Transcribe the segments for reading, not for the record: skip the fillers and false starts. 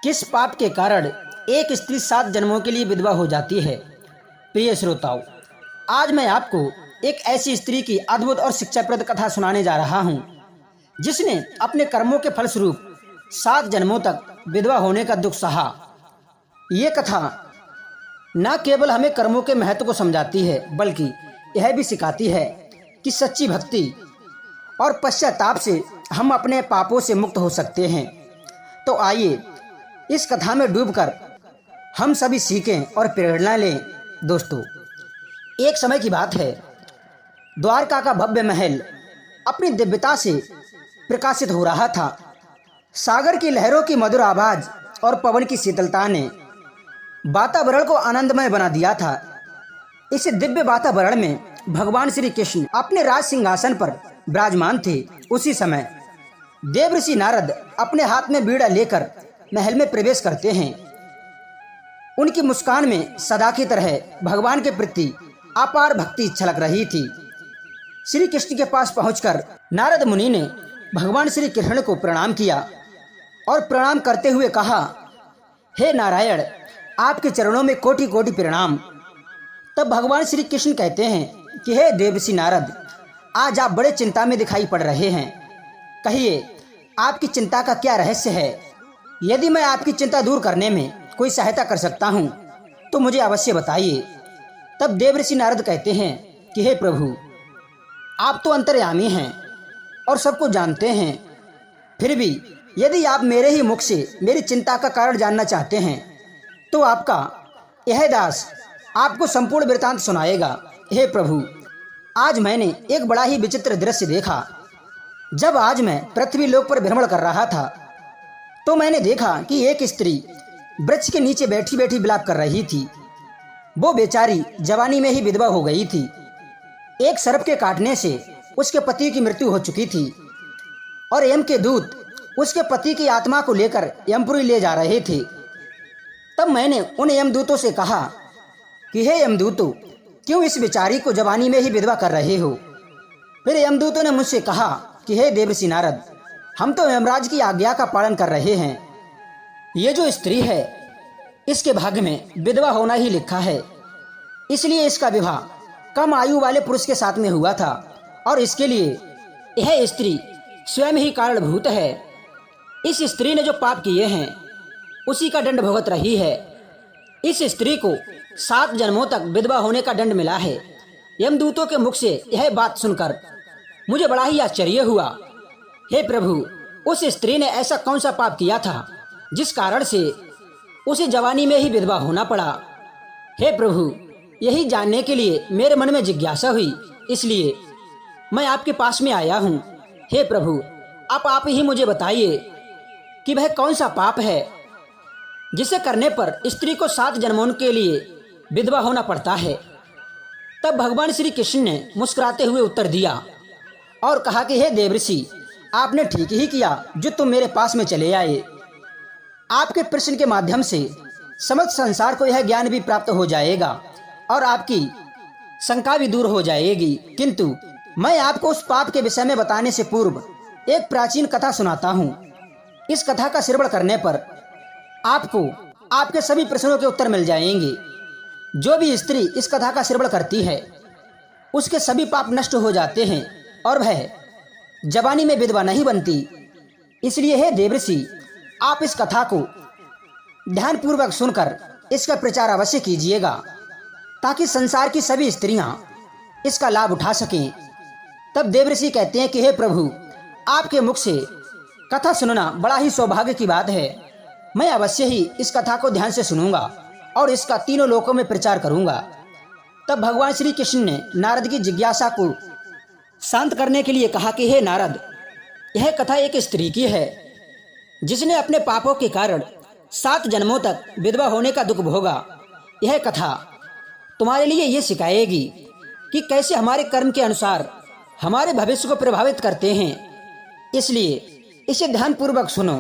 किस पाप के कारण एक स्त्री 7 जन्मों के लिए विधवा हो जाती है। प्रिय श्रोताओं, आज मैं आपको एक ऐसी स्त्री की अद्भुत और शिक्षाप्रद कथा सुनाने जा रहा हूं, जिसने अपने कर्मों के फलस्वरूप 7 जन्मों तक विधवा होने का दुख सहा। ये कथा न केवल हमें कर्मों के महत्व को समझाती है, बल्कि यह भी सिखाती है कि सच्ची भक्ति और पश्चाताप से हम अपने पापों से मुक्त हो सकते हैं। तो आइए इस कथा में डूबकर हम सभी सीखें और प्रेरणा लें। दोस्तों, एक समय की बात है, द्वारका का भव्य महल अपनी दिव्यता से प्रकाशित हो रहा था। सागर की लहरों की मधुर आवाज और पवन की शीतलता ने वातावरण को आनंदमय बना दिया था। इस दिव्य वातावरण में भगवान श्री कृष्ण अपने राज सिंहासन पर विराजमान थे। उसी समय देवर्षि नारद अपने हाथ में बीड़ा लेकर महल में प्रवेश करते हैं। उनकी मुस्कान में सदा की तरह भगवान के प्रति अपार भक्ति छलक रही थी। श्री कृष्ण के पास पहुंचकर नारद मुनि ने भगवान श्री कृष्ण को प्रणाम किया और प्रणाम करते हुए कहा, हे नारायण, आपके चरणों में कोटि कोटि प्रणाम। तब भगवान श्री कृष्ण कहते हैं कि हे देवर्षि नारद, आज आप बड़े चिंता में दिखाई पड़ रहे हैं। कहिए, आपकी चिंता का क्या रहस्य है? यदि मैं आपकी चिंता दूर करने में कोई सहायता कर सकता हूँ तो मुझे अवश्य बताइए। तब देवर्षि नारद कहते हैं कि हे प्रभु, आप तो अंतर्यामी हैं और सबको जानते हैं। फिर भी यदि आप मेरे ही मुख से मेरी चिंता का कारण जानना चाहते हैं तो आपका यह दास आपको संपूर्ण वृतांत सुनाएगा। हे प्रभु, आज मैंने एक बड़ा ही विचित्र दृश्य देखा। जब आज मैं पृथ्वी लोक पर भ्रमण कर रहा था तो मैंने देखा कि एक स्त्री वृक्ष के नीचे बैठी बैठी विलाप कर रही थी। वो बेचारी जवानी में ही विधवा हो गई थी। एक सर्प के काटने से उसके पति की मृत्यु हो चुकी थी और यम के दूत उसके पति की आत्मा को लेकर यमपुरी ले जा रहे थे। तब मैंने उन यमदूतों से कहा कि हे यमदूतों, क्यों इस बेचारी को जवानी में ही विधवा कर रहे हो? फिर यमदूतों ने मुझसे कहा कि हे देवर्षि नारद, हम तो यमराज की आज्ञा का पालन कर रहे हैं। ये जो स्त्री है, इसके भाग्य में विधवा होना ही लिखा है, इसलिए इसका विवाह कम आयु वाले पुरुष के साथ में हुआ था और इसके लिए यह स्त्री स्वयं ही कारणभूत है। इस स्त्री ने जो पाप किए हैं उसी का दंड भुगत रही है। इस स्त्री को 7 जन्मों तक विधवा होने का दंड मिला है। यमदूतों के मुख से यह बात सुनकर मुझे बड़ा ही आश्चर्य हुआ। हे प्रभु, उस स्त्री ने ऐसा कौन सा पाप किया था जिस कारण से उसे जवानी में ही विधवा होना पड़ा? हे प्रभु, यही जानने के लिए मेरे मन में जिज्ञासा हुई, इसलिए मैं आपके पास में आया हूँ। हे प्रभु, आप ही मुझे बताइए कि वह कौन सा पाप है जिसे करने पर स्त्री को 7 जन्मों के लिए विधवा होना पड़ता है। तब भगवान श्री कृष्ण ने मुस्कुराते हुए उत्तर दिया और कहा कि हे देवर्षि, आपने ठीक ही किया जो तुम मेरे पास में चले आए। आपके प्रश्न के माध्यम से समस्त संसार को यह ज्ञान भी प्राप्त हो जाएगा और आपकी शंका भी दूर हो जाएगी। किंतु मैं आपको उस पाप के विषय में बताने से पूर्व एक प्राचीन कथा सुनाता हूँ। इस कथा का श्रवण करने पर आपको आपके सभी प्रश्नों के उत्तर मिल जाएंगे। जो भी स्त्री इस कथा का श्रवण करती है उसके सभी पाप नष्ट हो जाते हैं और वह जवानी में विधवा नहीं बनती। इसलिए हे देवर्षि, आप इस कथा को ध्यानपूर्वक सुनकर इसका प्रचार अवश्य कीजिएगा ताकि संसार की सभी स्त्रियां इसका लाभ उठा सकें। तब देवर्षि कहते हैं कि हे प्रभु, आपके मुख से कथा सुनना बड़ा ही सौभाग्य की बात है। मैं अवश्य ही इस कथा को ध्यान से सुनूंगा और इसका तीनों लोकों में प्रचार करूंगा। तब भगवान श्री कृष्ण ने नारद की जिज्ञासा को शांत करने के लिए कहा कि हे नारद, यह कथा एक स्त्री की है जिसने अपने पापों के कारण 7 जन्मों तक विधवा होने का दुख भोगा। यह कथा तुम्हारे लिए ये सिखाएगी कि कैसे हमारे कर्म के अनुसार हमारे भविष्य को प्रभावित करते हैं। इसलिए इसे ध्यानपूर्वक सुनो।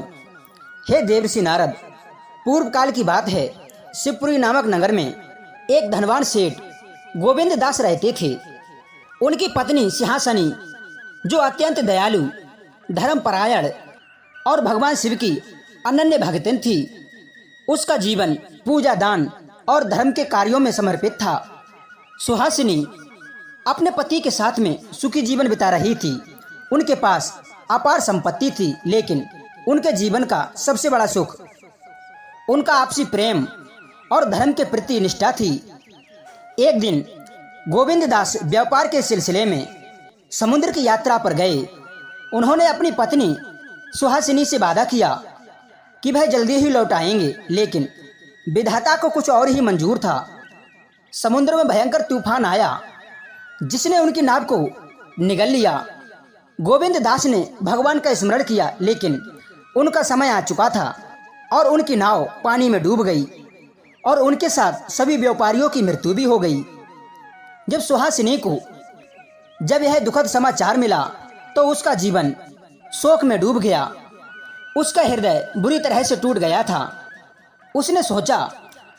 हे देवर्षि नारद, पूर्व काल की बात है, शिवपुरी नामक नगर में एक धनवान सेठ गोविंद दास रहते थे। उनकी पत्नी सिंहासनी, जो अत्यंत दयालु, धर्मपरायण और भगवान शिव की अनन्य भक्तन थी, उसका जीवन पूजा, दान और धर्म के कार्यों में समर्पित था। सुहासिनी अपने पति के साथ में सुखी जीवन बिता रही थी। उनके पास अपार संपत्ति थी, लेकिन उनके जीवन का सबसे बड़ा सुख उनका आपसी प्रेम और धर्म के प्रति निष्ठा थी। एक दिन गोविंद दास व्यापार के सिलसिले में समुद्र की यात्रा पर गए। उन्होंने अपनी पत्नी सुहासिनी से वादा किया कि वह जल्दी ही लौट आएंगे, लेकिन विधाता को कुछ और ही मंजूर था। समुद्र में भयंकर तूफान आया जिसने उनकी नाव को निगल लिया। गोविंद दास ने भगवान का स्मरण किया, लेकिन उनका समय आ चुका था और उनकी नाव पानी में डूब गई और उनके साथ सभी व्यापारियों की मृत्यु भी हो गई। जब सुहासिनी को यह दुखद समाचार मिला तो उसका जीवन शोक में डूब गया। उसका हृदय बुरी तरह से टूट गया था। उसने सोचा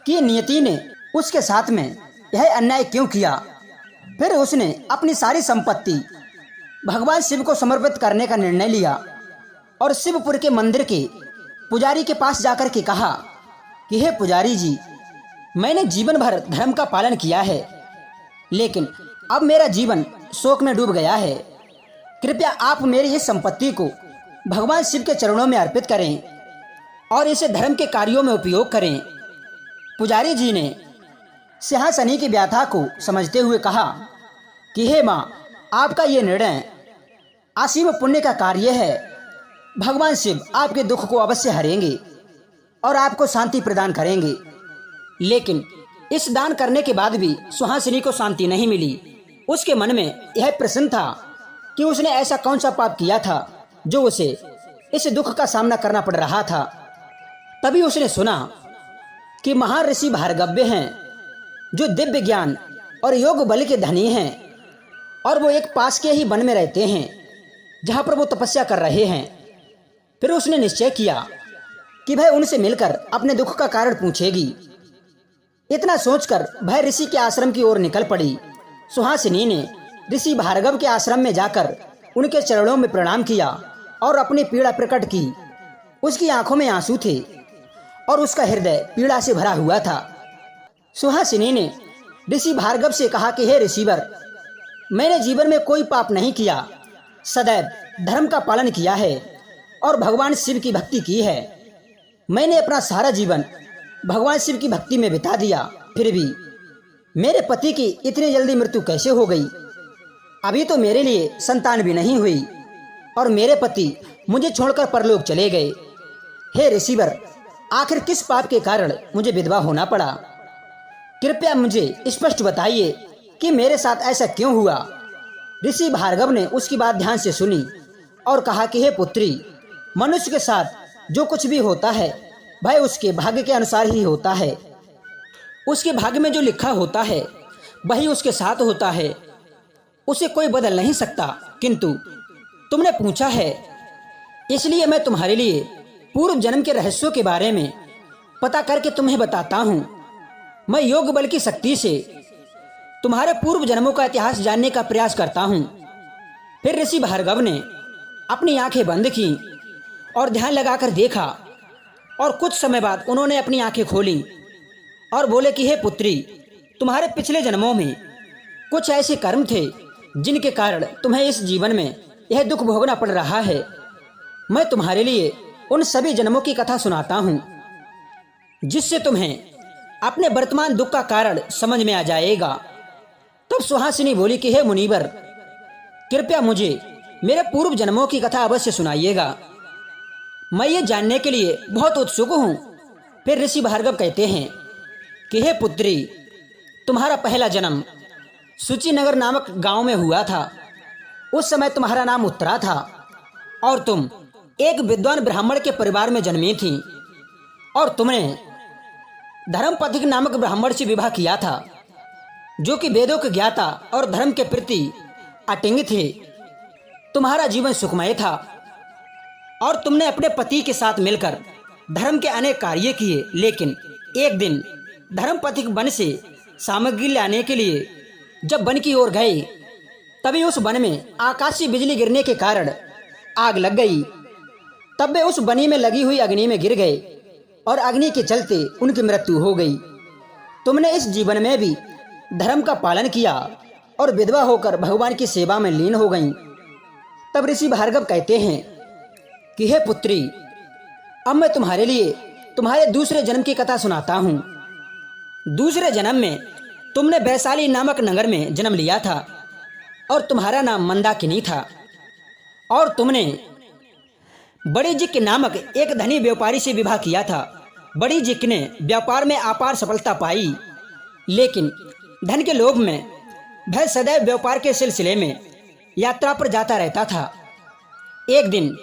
कि नियति ने उसके साथ में यह अन्याय क्यों किया। फिर उसने अपनी सारी संपत्ति भगवान शिव को समर्पित करने का निर्णय लिया और शिवपुर के मंदिर के पुजारी के पास जाकर के कहा कि हे पुजारी जी, मैंने जीवन भर धर्म का पालन किया है, लेकिन अब मेरा जीवन शोक में डूब गया है। कृपया आप मेरी इस संपत्ति को भगवान शिव के चरणों में अर्पित करें और इसे धर्म के कार्यों में उपयोग करें। पुजारी जी ने सिंहासनी की व्यथा को समझते हुए कहा कि हे माँ, आपका ये निर्णय असीम पुण्य का कार्य है। भगवान शिव आपके दुख को अवश्य हरेंगे और आपको शांति प्रदान करेंगे। लेकिन इस दान करने के बाद भी सुहासिनी को शांति नहीं मिली। उसके मन में यह प्रश्न था कि उसने ऐसा कौन सा पाप किया था जो उसे इस दुख का सामना करना पड़ रहा था। तभी उसने सुना कि महान ऋषि भार्गव्य हैं जो दिव्य ज्ञान और योग बल के धनी हैं और वो एक पास के ही वन में रहते हैं जहाँ पर वो तपस्या कर रहे हैं। फिर उसने निश्चय किया कि वह उनसे मिलकर अपने दुख का कारण पूछेगी। इतना सोचकर वह ऋषि के आश्रम की ओर निकल पड़ी। सुहासिनी ने ऋषि भार्गव के आश्रम में जाकर उनके चरणों में प्रणाम किया और अपनी पीड़ा प्रकट की। उसकी आंखों में आंसू थे और उसका हृदय पीड़ा से भरा हुआ था। सुहासिनी ने ऋषि भार्गव से कहा कि हे ऋषिवर, मैंने जीवन में कोई पाप नहीं किया, सदैव धर्म का पालन किया है और भगवान शिव की भक्ति की है। मैंने अपना सारा जीवन भगवान शिव की भक्ति में बिता दिया, फिर भी मेरे पति की इतनी जल्दी मृत्यु कैसे हो गई? अभी तो मेरे लिए संतान भी नहीं हुई और मेरे पति मुझे छोड़कर परलोक चले गए। हे ऋषिवर, आखिर किस पाप के कारण मुझे विधवा होना पड़ा? कृपया मुझे स्पष्ट बताइए कि मेरे साथ ऐसा क्यों हुआ। ऋषि भार्गव ने उसकी बात ध्यान से सुनी और कहा कि हे पुत्री, मनुष्य के साथ जो कुछ भी होता है वह उसके भाग्य के अनुसार ही होता है। उसके भाग्य में जो लिखा होता है वही उसके साथ होता है, उसे कोई बदल नहीं सकता। किंतु तुमने पूछा है, इसलिए मैं तुम्हारे लिए पूर्व जन्म के रहस्यों के बारे में पता करके तुम्हें बताता हूँ। मैं योग बल की शक्ति से तुम्हारे पूर्व जन्मों का इतिहास जानने का प्रयास करता हूँ। फिर ऋषि भार्गव ने अपनी आंखें बंद की और ध्यान लगाकर देखा और कुछ समय बाद उन्होंने अपनी आंखें खोली और बोले कि हे पुत्री, तुम्हारे पिछले जन्मों में कुछ ऐसे कर्म थे जिनके कारण तुम्हें इस जीवन में यह दुख भोगना पड़ रहा है। मैं तुम्हारे लिए उन सभी जन्मों की कथा सुनाता हूँ जिससे तुम्हें अपने वर्तमान दुख का कारण समझ में आ जाएगा। तब सुहासिनी बोली कि हे मुनिवर, कृपया मुझे मेरे पूर्व जन्मों की कथा अवश्य सुनाइएगा, मैं ये जानने के लिए बहुत उत्सुक हूँ। फिर ऋषि भार्गव कहते हैं कि हे पुत्री, तुम्हारा पहला जन्म सुचिनगर नामक गांव में हुआ था। उस समय तुम्हारा नाम उत्तरा था और तुम एक विद्वान ब्राह्मण के परिवार में जन्मी थी और तुमने धर्मपथिक नामक ब्राह्मण से विवाह किया था जो कि वेदों के ज्ञाता और धर्म के प्रति अटिंग थे। तुम्हारा जीवन सुखमय था और तुमने अपने पति के साथ मिलकर धर्म के अनेक कार्य किए, लेकिन एक दिन धर्मपथिक वन से सामग्री लाने के लिए जब वन की ओर गए तभी उस वन में आकाशीय बिजली गिरने के कारण आग लग गई। तब वे उस बनी में लगी हुई अग्नि में गिर गए और अग्नि के चलते उनकी मृत्यु हो गई। तुमने इस जीवन में भी धर्म का पालन किया और विधवा होकर भगवान की सेवा में लीन हो गईं। तब ऋषि भार्गव कहते हैं कि हे पुत्री, अब मैं तुम्हारे लिए तुम्हारे दूसरे जन्म की कथा सुनाता हूँ। दूसरे जन्म में तुमने वैशाली नामक नगर में जन्म लिया था और तुम्हारा नाम मंदाकिनी था और तुमने बड़ी जिक नामक एक धनी व्यापारी से विवाह किया था। बड़ी जिक ने व्यापार में अपार सफलता पाई, लेकिन धन के लोभ में वह सदैव व्यापार के सिलसिले में यात्रा पर जाता रहता था। एक दिन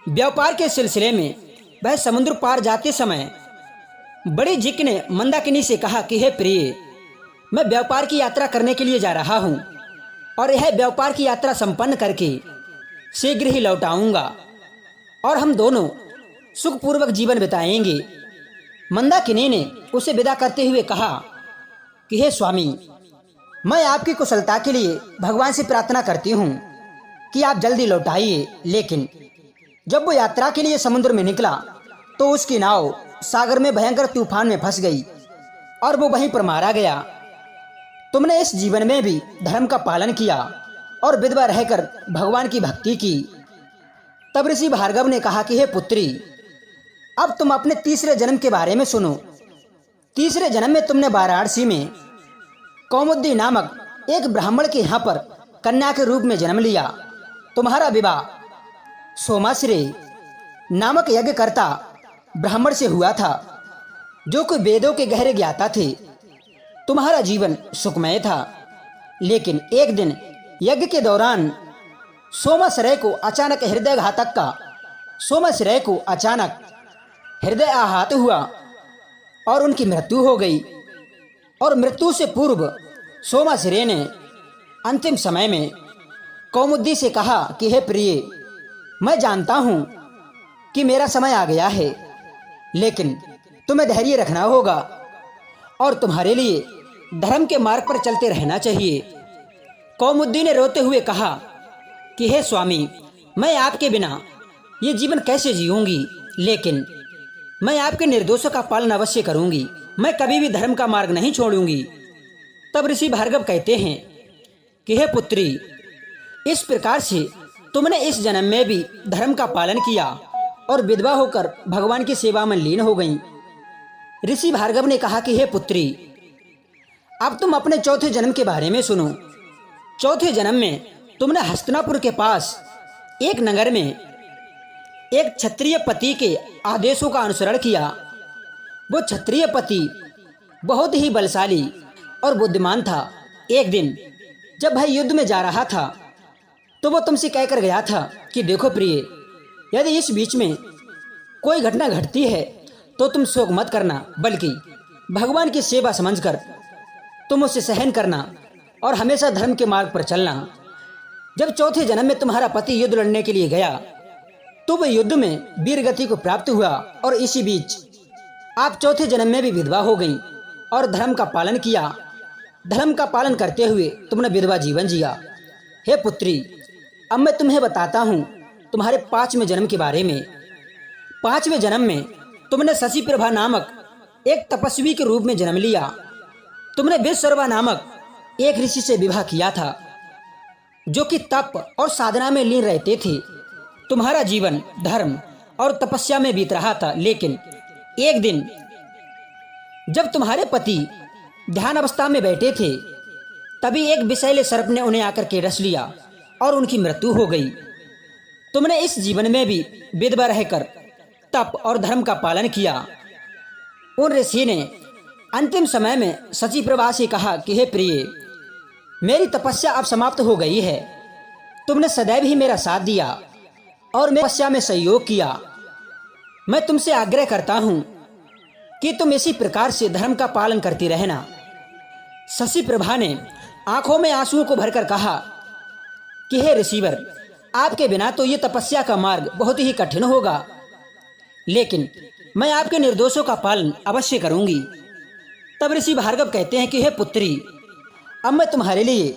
व्यापार के सिलसिले में वह समुद्र पार जाते समय बड़ी जिक ने मंदाकिनी से कहा कि हे प्रिय, मैं व्यापार की यात्रा करने के लिए जा रहा हूँ और यह व्यापार की यात्रा संपन्न करके शीघ्र ही लौट आऊँगा और हम दोनों सुखपूर्वक जीवन बिताएंगे। मंदाकिनी ने उसे विदा करते हुए कहा कि हे स्वामी, मैं आपकी कुशलता के लिए भगवान से प्रार्थना करती हूँ कि आप जल्दी लौट आइए। लेकिन जब वो यात्रा के लिए समुद्र में निकला तो उसकी नाव सागर में भयंकर तूफान में फंस गई और वो वहीं पर मारा गया। तुमने इस जीवन में भी धर्म का पालन किया और विधवा रहकर भगवान की भक्ति की। तब ऋषि भार्गव ने कहा कि हे पुत्री, अब तुम अपने तीसरे जन्म के बारे में सुनो। तीसरे जन्म में तुमने वाराणसी में कौमुदी नामक एक ब्राह्मण के यहाँ पर कन्या के रूप में जन्म लिया। तुम्हारा विवाह सोमाश्रेय नामक यज्ञकर्ता ब्राह्मण से हुआ था, जो कोई वेदों के गहरे ज्ञाता थे। तुम्हारा जीवन सुखमय था, लेकिन एक दिन यज्ञ के दौरान सोमाश्रेय को अचानक हृदय आघात हुआ और उनकी मृत्यु हो गई। और मृत्यु से पूर्व सोमाश्रेय ने अंतिम समय में कौमुदी से कहा कि हे प्रिय, मैं जानता हूँ कि मेरा समय आ गया है, लेकिन तुम्हें धैर्य रखना होगा और तुम्हारे लिए धर्म के मार्ग पर चलते रहना चाहिए। कौमुदी ने रोते हुए कहा कि हे स्वामी, मैं आपके बिना ये जीवन कैसे जीऊंगी, लेकिन मैं आपके निर्देशों का पालन अवश्य करूंगी। मैं कभी भी धर्म का मार्ग नहीं छोड़ूंगी। तब ऋषि भार्गव कहते हैं कि हे पुत्री, इस प्रकार से तुमने इस जन्म में भी धर्म का पालन किया और विधवा होकर भगवान की सेवा में लीन हो गईं। ऋषि भार्गव ने कहा कि हे पुत्री, अब तुम अपने चौथे जन्म के बारे में सुनो। चौथे जन्म में तुमने हस्तिनापुर के पास एक नगर में एक क्षत्रिय पति के आदेशों का अनुसरण किया। वो क्षत्रिय पति बहुत ही बलशाली और बुद्धिमान था। एक दिन जब वह युद्ध में जा रहा था तो वो तुमसे कहकर गया था कि देखो प्रिय, यदि इस बीच में कोई घटना घटती है तो तुम शोक मत करना, बल्कि भगवान की सेवा समझकर तुम उसे सहन करना और हमेशा धर्म के मार्ग पर चलना। जब चौथे जन्म में तुम्हारा पति युद्ध लड़ने के लिए गया तो वह युद्ध में वीर गति को प्राप्त हुआ और इसी बीच आप चौथे जन्म में भी विधवा हो गईं और धर्म का पालन किया। धर्म का पालन करते हुए तुमने विधवा जीवन जिया। हे पुत्री, अब मैं तुम्हें बताता हूँ तुम्हारे पांचवें जन्म के बारे में। पांचवें जन्म में तुमने शशि प्रभा नामक एक तपस्वी के रूप में जन्म लिया। तुमने विश्वशर्मा नामक एक ऋषि से विवाह किया था, जो कि तप और साधना में लीन रहते थे। तुम्हारा जीवन धर्म और तपस्या में बीत रहा था, लेकिन एक दिन जब तुम्हारे पति ध्यान अवस्था में बैठे थे, तभी एक विषैले सर्प ने उन्हें आकर के रस लिया और उनकी मृत्यु हो गई। तुमने इस जीवन में भी विधवा रहकर तप और धर्म का पालन किया। उन ऋषि ने अंतिम समय में शशि प्रभा से कहा कि हे प्रिय, मेरी तपस्या अब समाप्त हो गई है। तुमने सदैव ही मेरा साथ दिया और मेरी तपस्या में सहयोग किया। मैं तुमसे आग्रह करता हूँ कि तुम इसी प्रकार से धर्म का पालन करती रहना। शशि प्रभा ने आंखों में आंसुओं को भरकर कहा कि हे ऋषिवर, आपके बिना तो ये तपस्या का मार्ग बहुत ही कठिन होगा, लेकिन मैं आपके निर्देशों का पालन अवश्य करूंगी। तब ऋषि भार्गव कहते हैं कि हे पुत्री, अब मैं तुम्हारे लिए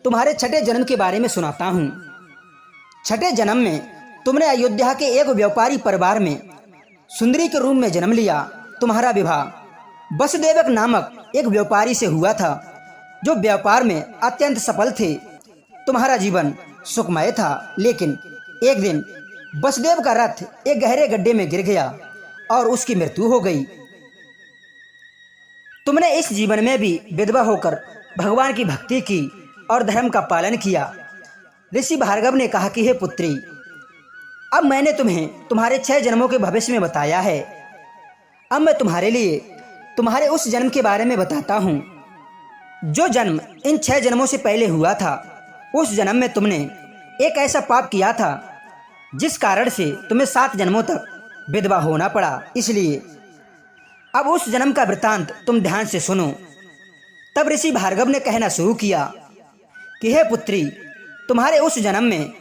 तुम्हारे छठे जन्म के बारे में सुनाता हूँ। छठे जन्म में तुमने अयोध्या के एक व्यापारी परिवार में सुंदरी के रूप में जन्म लिया। तुम्हारा विवाह वसुदेवक नामक एक व्यापारी से हुआ था, जो व्यापार में अत्यंत सफल थे। तुम्हारा जीवन सुखमय था, लेकिन एक दिन वसुदेव का रथ एक गहरे गड्ढे में गिर गया और उसकी मृत्यु हो गई। तुमने इस जीवन में भी विधवा होकर भगवान की भक्ति की और धर्म का पालन किया। ऋषि भार्गव ने कहा कि हे पुत्री, अब मैंने तुम्हें तुम्हारे 6 जन्मों के भविष्य में बताया है। अब मैं तुम्हारे लिए तुम्हारे उस जन्म के बारे में बताता हूँ जो जन्म इन 6 जन्मों से पहले हुआ था। उस जन्म में तुमने एक ऐसा पाप किया था जिस कारण से तुम्हें 7 जन्मों तक विधवा होना पड़ा। इसलिए अब उस जन्म का वृतांत तुम ध्यान से सुनो। तब ऋषि भार्गव ने कहना शुरू किया कि हे पुत्री, तुम्हारे उस जन्म में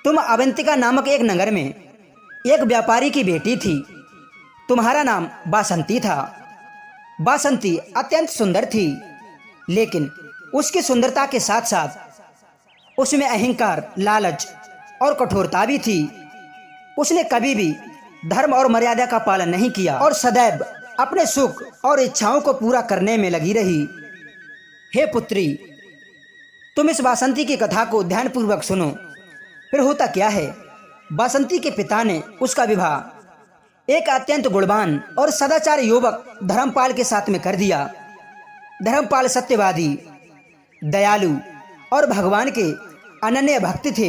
तुम अवंतिका नामक एक नगर में एक व्यापारी की बेटी थी। तुम्हारा नाम बासंती था। बासंती अत्यंत सुंदर थी, लेकिन उसकी सुंदरता के साथ साथ उसमें अहंकार, लालच और कठोरता भी थी। उसने कभी भी धर्म और मर्यादा का पालन नहीं किया और सदैव अपने सुख और इच्छाओं को पूरा करने में लगी रही। हे पुत्री, तुम इस बासंती की कथा को ध्यानपूर्वक सुनो। फिर होता क्या है, बासंती के पिता ने उसका विवाह एक अत्यंत गुणवान और सदाचार युवक धर्मपाल के साथ में कर दिया। धर्मपाल सत्यवादी, दयालु और भगवान के अनन्य भक्त थे।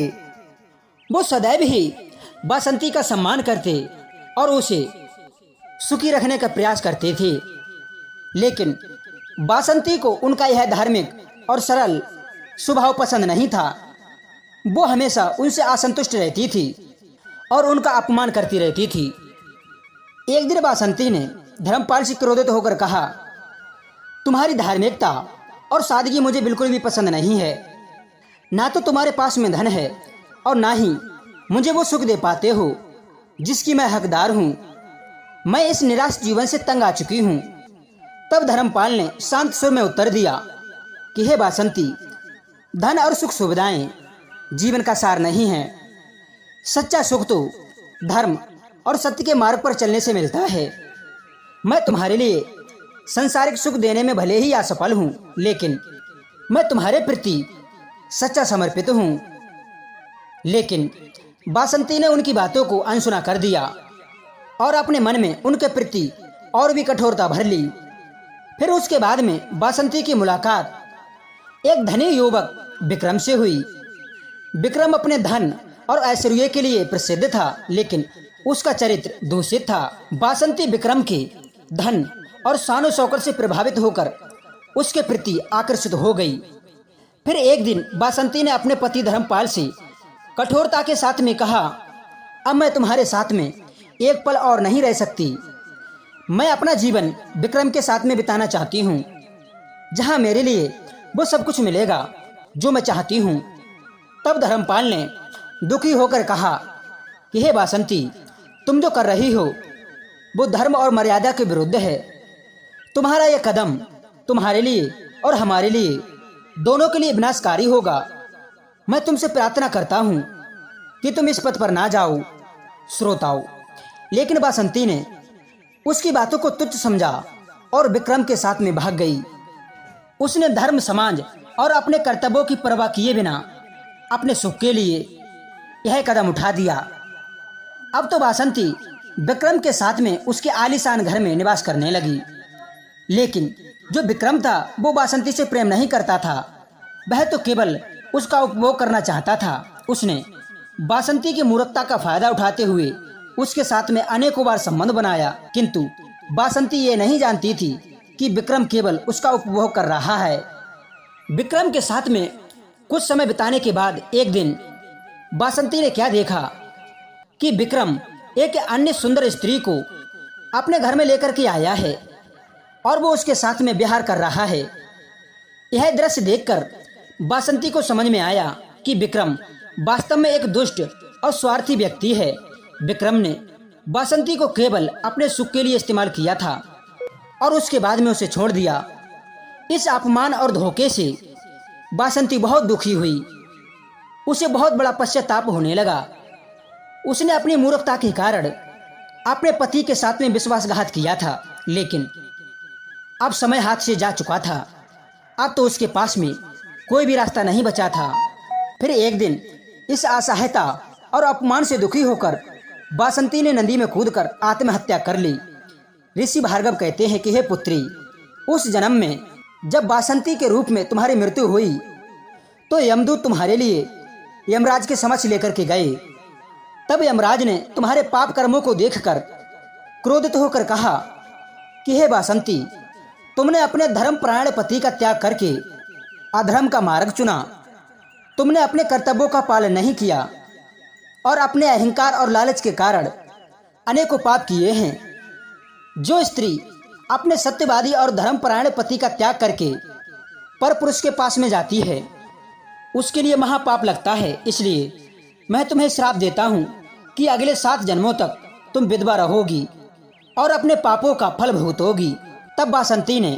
वो सदैव ही बासंती का सम्मान करते और उसे सुखी रखने का प्रयास करते थे। लेकिन बासंती को उनका यह धार्मिक और सरल स्वभाव पसंद नहीं था। वो हमेशा उनसे असंतुष्ट रहती थी और उनका अपमान करती रहती थी। एक दिन बासंती ने धर्मपाल से क्रोधित होकर कहा, तुम्हारी धार्मिकता और सादगी मुझे बिल्कुल भी पसंद नहीं है। ना तो तुम्हारे पास में धन है और ना ही मुझे वो सुख दे पाते हो जिसकी मैं हकदार हूँ। मैं इस निराश जीवन से तंग आ चुकी हूँ। तब धर्मपाल ने शांत स्वर में उत्तर दिया कि हे बासंती, धन और सुख सुविधाएं जीवन का सार नहीं है। सच्चा सुख तो धर्म और सत्य के मार्ग पर चलने से मिलता है। मैं तुम्हारे लिए संसारिक सुख देने में भले ही असफल हूँ, लेकिन मैं तुम्हारे प्रति सच्चा समर्पित हूँ। लेकिन बासंती ने उनकी बातों को अनसुना कर दिया और अपने मन में उनके प्रति और भी कठोरता भर ली। फिर उसके बाद में बासंती की मुलाकात एक धनी युवक विक्रम से हुई। विक्रम अपने धन और ऐश्वर्य के लिए प्रसिद्ध था, लेकिन उसका चरित्र दूषित था। बासंती विक्रम के धन और शानो शौकत से प्रभावित होकर उसके प्रति आकर्षित हो गई। फिर एक दिन बासंती ने अपने पति धर्मपाल से कठोरता के साथ में कहा, अब मैं तुम्हारे साथ में एक पल और नहीं रह सकती। मैं अपना जीवन विक्रम के साथ में बिताना चाहती हूँ, जहाँ मेरे लिए वो सब कुछ मिलेगा जो मैं चाहती हूँ। तब धर्मपाल ने दुखी होकर कहा कि हे बासंती, तुम जो कर रही हो वो धर्म और मर्यादा के विरुद्ध है। तुम्हारा यह कदम तुम्हारे लिए और हमारे लिए दोनों के लिए विनाशकारी होगा। मैं तुमसे प्रार्थना करता हूँ कि तुम इस पथ पर ना जाओ। श्रोताओं, लेकिन बासंती ने उसकी बातों को तुच्छ समझा और विक्रम के साथ में भाग गई। उसने धर्म, समाज और अपने कर्तव्यों की परवाह किए बिना अपने सुख के लिए यह कदम उठा दिया। अब तो बासंती विक्रम के साथ में उसके आलीशान घर में निवास करने लगी। लेकिन जो विक्रम था वो बासंती से प्रेम नहीं करता था, वह तो केवल उसका उपभोग करना चाहता था। उसने बासंती की मूर्खता का फायदा उठाते हुए उसके साथ में अनेकों बार संबंध बनाया, किंतु बासंती ये नहीं जानती थी कि विक्रम केवल उसका उपभोग कर रहा है। विक्रम के साथ में कुछ समय बिताने के बाद एक दिन बासंती ने क्या देखा कि विक्रम एक अन्य सुंदर स्त्री को अपने घर में लेकर के आया है और वो उसके साथ में विहार कर रहा है। यह दृश्य देखकर बासंती को समझ में आया कि विक्रम वास्तव में एक दुष्ट और स्वार्थी व्यक्ति है। विक्रम ने बासंती को केवल अपने सुख के लिए इस्तेमाल किया था और उसके बाद में उसे छोड़ दिया। इस अपमान और धोखे से बासंती बहुत दुखी हुई। उसे बहुत बड़ा पश्चाताप होने लगा। उसने अपनी मूर्खता के कारण अपने पति के साथ में विश्वासघात किया था, लेकिन अब समय हाथ से जा चुका था। अब तो उसके पास में कोई भी रास्ता नहीं बचा था। फिर एक दिन इस असहायता और अपमान से दुखी होकर बासंती ने नदी में कूदकर आत्महत्या कर ली। ऋषि भार्गव कहते हैं कि हे पुत्री, उस जन्म में जब बासंती के रूप में तुम्हारी मृत्यु हुई तो यमदूत तुम्हारे लिए यमराज के समक्ष लेकर के गए। तब यमराज ने तुम्हारे पाप कर्मों को देखकर क्रोधित होकर कहा कि हे बासंती, तुमने अपने धर्मपरायण पति का त्याग करके अधर्म का मार्ग चुना। तुमने अपने कर्तव्यों का पालन नहीं किया और अपने अहंकार और लालच के कारण अनेकों पाप किए हैं। जो स्त्री अपने सत्यवादी और धर्मपरायण पति का त्याग करके परपुरुष के पास में जाती है उसके लिए महापाप लगता है। इसलिए मैं तुम्हें श्राप देता हूँ कि अगले 7 जन्मों तक तुम विधवा रहोगी और अपने पापों का फल भुगतोगी। तब बासंती ने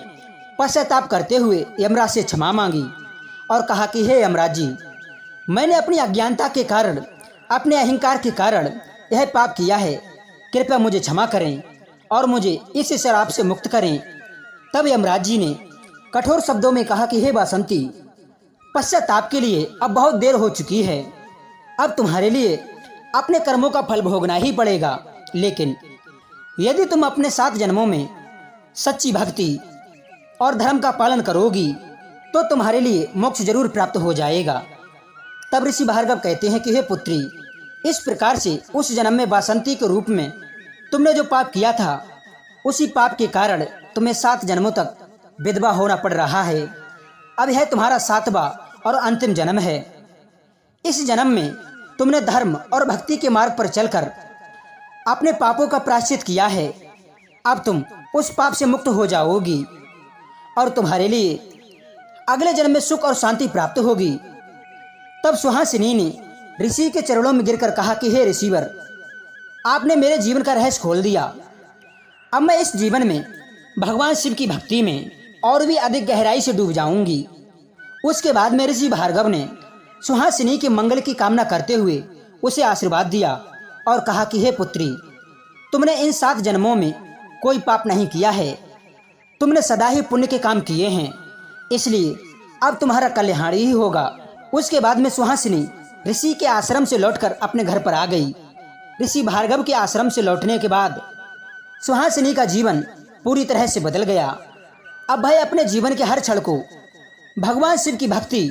पश्चाताप करते हुए यमराज से क्षमा मांगी और कहा कि हे यमराज जी, मैंने अपनी अज्ञानता के कारण, अपने अहंकार के कारण यह पाप किया है। कृपया मुझे क्षमा करें और मुझे इस श्राप से मुक्त करें। तब यमराज जी ने कठोर शब्दों में कहा कि हे बासंती, पश्चाताप के लिए अब बहुत देर हो चुकी है। अब तुम्हारे लिए अपने कर्मों का फल भोगना ही पड़ेगा। लेकिन यदि तुम अपने 7 जन्मों में सच्ची भक्ति और धर्म का पालन करोगी तो तुम्हारे लिए मोक्ष जरूर प्राप्त हो जाएगा। तब ऋषि भार्गव कहते हैं कि हे पुत्री, इस प्रकार से उस जन्म में बासंती के रूप में तुमने जो पाप किया था उसी पाप के कारण तुम्हें 7 जन्मों तक विधवा होना पड़ रहा है। अब यह तुम्हारा 7वां और अंतिम जन्म है। इस जन्म में तुमने धर्म और भक्ति के मार्ग पर चलकर अपने पापों का प्रायश्चित किया है। अब तुम उस पाप से मुक्त हो जाओगी और तुम्हारे लिए अगले जन्म में सुख और शांति प्राप्त होगी। तब सुहासिनी ने ऋषि के चरणों में गिरकर कहा कि हे ऋषिवर, आपने मेरे जीवन का रहस्य खोल दिया। अब मैं इस जीवन में भगवान शिव की भक्ति में और भी अधिक गहराई से डूब जाऊंगी। उसके बाद में ऋषि भार्गव ने सुहासिनी के मंगल की कामना करते हुए उसे आशीर्वाद दिया और कहा कि हे पुत्री, तुमने इन 7 जन्मों में कोई पाप नहीं किया है। तुमने सदा ही पुण्य के काम किए हैं, इसलिए अब तुम्हारा कल्याण ही होगा। उसके बाद में सुहासिनी ऋषि के आश्रम से लौटकर अपने घर पर आ गई। ऋषि भार्गव के आश्रम से लौटने के बाद सुहासिनी का जीवन पूरी तरह से बदल गया। अब वह अपने जीवन के हर क्षण को भगवान शिव की भक्ति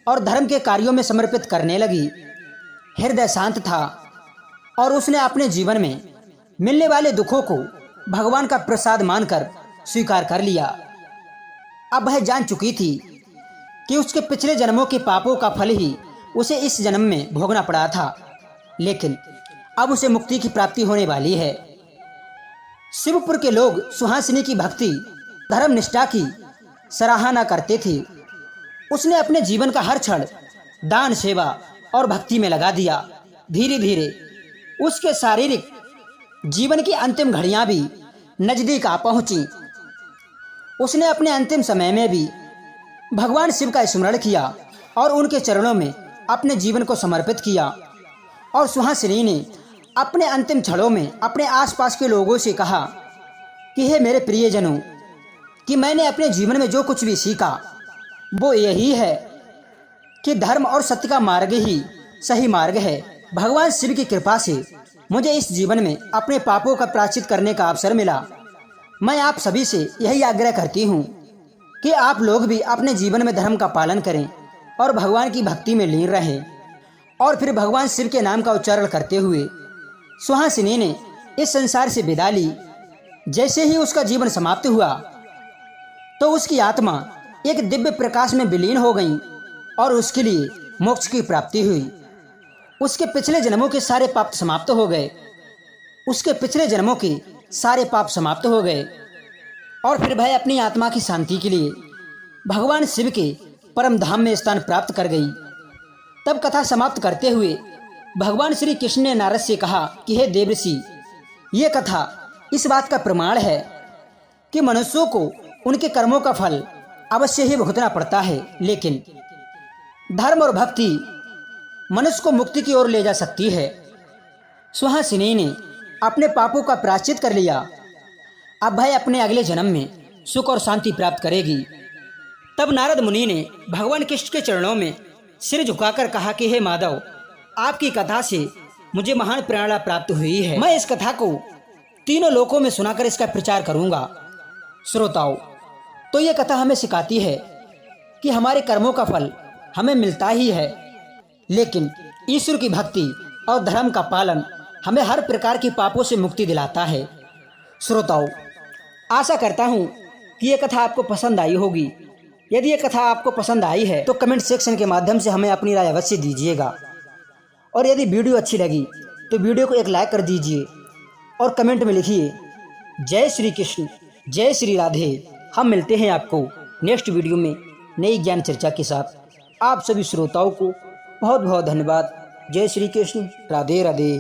और धर्म के कार्यों में समर्पित करने लगी। हृदय शांत था और उसने अपने जीवन में मिलने वाले दुखों को भगवान का प्रसाद मानकर स्वीकार कर लिया। अब वह जान चुकी थी कि उसके पिछले जन्मों के पापों का फल ही उसे इस जन्म में भोगना पड़ा था, लेकिन अब उसे मुक्ति की प्राप्ति होने वाली है। शिवपुर के लोग सुहासिनी की भक्ति, धर्म निष्ठा की सराहना करते थे। उसने अपने जीवन का हर क्षण दान, सेवा और भक्ति में लगा दिया। धीरे धीरे उसके शारीरिक जीवन की अंतिम घड़ियां भी नजदीक आ पहुंची। उसने अपने अंतिम समय में भी भगवान शिव का स्मरण किया और उनके चरणों में अपने जीवन को समर्पित किया। और सुहासिनी ने अपने अंतिम क्षणों में अपने आसपास के लोगों से कहा कि हे मेरे प्रियजनों, कि मैंने अपने जीवन में जो कुछ भी सीखा वो यही है कि धर्म और सत्य का मार्ग ही सही मार्ग है। भगवान शिव की कृपा से मुझे इस जीवन में अपने पापों का प्रायश्चित करने का अवसर मिला। मैं आप सभी से यही आग्रह करती हूँ कि आप लोग भी अपने जीवन में धर्म का पालन करें और भगवान की भक्ति में लीन रहें। और फिर भगवान शिव के नाम का उच्चारण करते हुए सुहासिनी ने इस संसार से विदा ली। जैसे ही उसका जीवन समाप्त हुआ तो उसकी आत्मा एक दिव्य प्रकाश में विलीन हो गई और उसके लिए मोक्ष की प्राप्ति हुई। उसके पिछले जन्मों के सारे पाप समाप्त हो गए। उसके पिछले जन्मों के सारे पाप समाप्त हो गए और फिर वह अपनी आत्मा की शांति के लिए भगवान शिव के परम धाम में स्थान प्राप्त कर गई। तब कथा समाप्त करते हुए भगवान श्री कृष्ण ने नारद से कहा कि हे देवऋषि, ये कथा इस बात का प्रमाण है कि मनुष्यों को उनके कर्मों का फल अवश्य ही भुगतना पड़ता है, लेकिन धर्म और भक्ति मनुष्य को मुक्ति की ओर ले जा सकती है। सुहासिनी ने अपने पापों का प्रायश्चित कर लिया, अब वह अपने अगले जन्म में सुख और शांति प्राप्त करेगी। तब नारद मुनि ने भगवान कृष्ण के चरणों में सिर झुकाकर कहा कि हे माधव, आपकी कथा से मुझे महान प्रेरणा प्राप्त हुई है। मैं इस कथा को तीनों लोकों में सुनाकर इसका प्रचार करूंगा। श्रोताओं, तो ये कथा हमें सिखाती है कि हमारे कर्मों का फल हमें मिलता ही है, लेकिन ईश्वर की भक्ति और धर्म का पालन हमें हर प्रकार की पापों से मुक्ति दिलाता है। श्रोताओं, आशा करता हूँ कि ये कथा आपको पसंद आई होगी। यदि ये कथा आपको पसंद आई है तो कमेंट सेक्शन के माध्यम से हमें अपनी राय अवश्य दीजिएगा, और यदि वीडियो अच्छी लगी तो वीडियो को एक लाइक कर दीजिए और कमेंट में लिखिए जय श्री कृष्ण, जय श्री राधे। हम मिलते हैं आपको नेक्स्ट वीडियो में नई ज्ञान चर्चा के साथ। आप सभी श्रोताओं को बहुत बहुत धन्यवाद। जय श्री कृष्ण, राधे राधे।